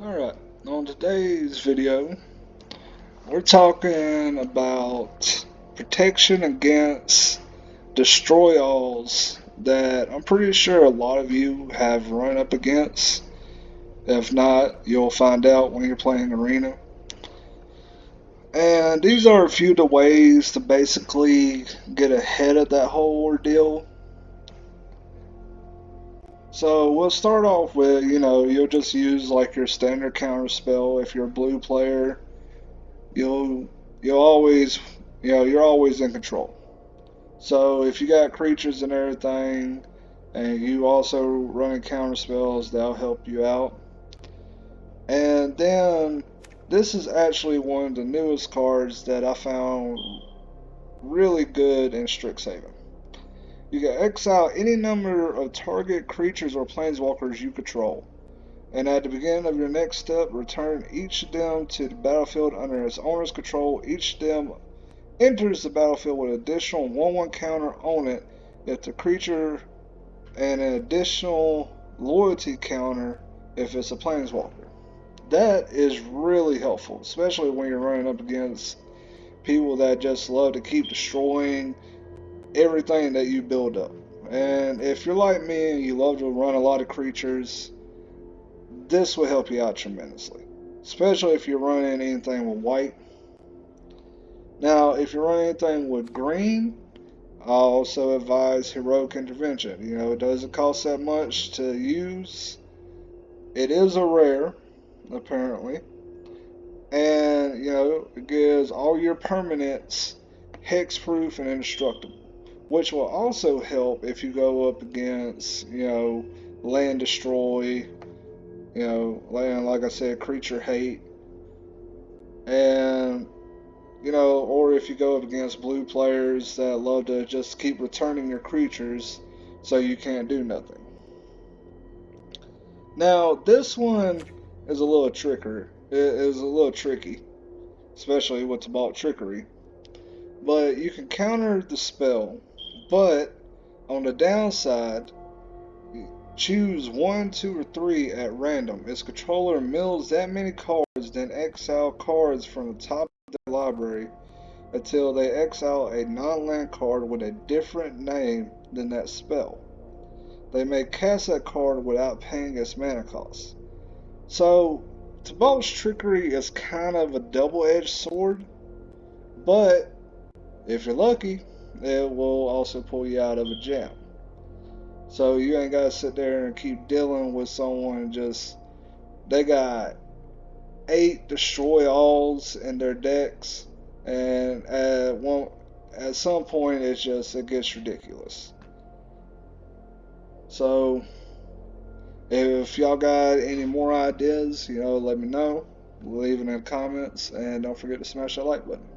Alright, on today's video, we're talking about protection against destroy alls that I'm pretty sure a lot of you have run up against. If not, you'll find out when you're playing Arena. And these are a few of the ways to basically get ahead of that whole ordeal. So we'll start off with, you'll just use like your standard counter spell if you're a blue player. you'll you'll always you're always in control. So if you got creatures and everything, and you also running counter spells, that'll help you out. And then this is actually one of the newest cards that I found really good in Strixhaven. You can exile any number of target creatures or planeswalkers you control. And at the beginning of your next step, return each of them to the battlefield under its owner's control. Each of them enters the battlefield with an additional 1/1 counter on it if the creature, and an additional loyalty counter if it's a planeswalker. That is really helpful, especially when you're running up against people that just love to keep destroying everything that you build up. And if you're like me and you love to run a lot of creatures, this will help you out tremendously, especially if you're running anything with white. Now, if you're running anything with green, I also advise Heroic Intervention. It doesn't cost that much to use. It is a rare, apparently. And, it gives all your permanents hexproof and indestructible, which will also help if you go up against, land destroy, land, like I said, creature hate. And or if you go up against blue players that love to just keep returning your creatures so you can't do nothing. Now, this one is a little tricker. It is a little tricky, especially with Tibalt Trickery. But you can counter the spell, but on the downside, choose 1, 2, or 3 at random. Its controller mills that many cards, then exile cards from the top of their library until they exile a non-land card with a different name than that spell. They may cast that card without paying its mana cost. So, Tibalt's Trickery is kind of a double-edged sword, but if you're lucky, it will also pull you out of a jam. So you ain't gotta sit there and keep dealing with someone they got 8 destroy alls in their decks, and at some point it gets ridiculous. So if y'all got any more ideas, let me know. Leave it in the comments, and don't forget to smash that like button.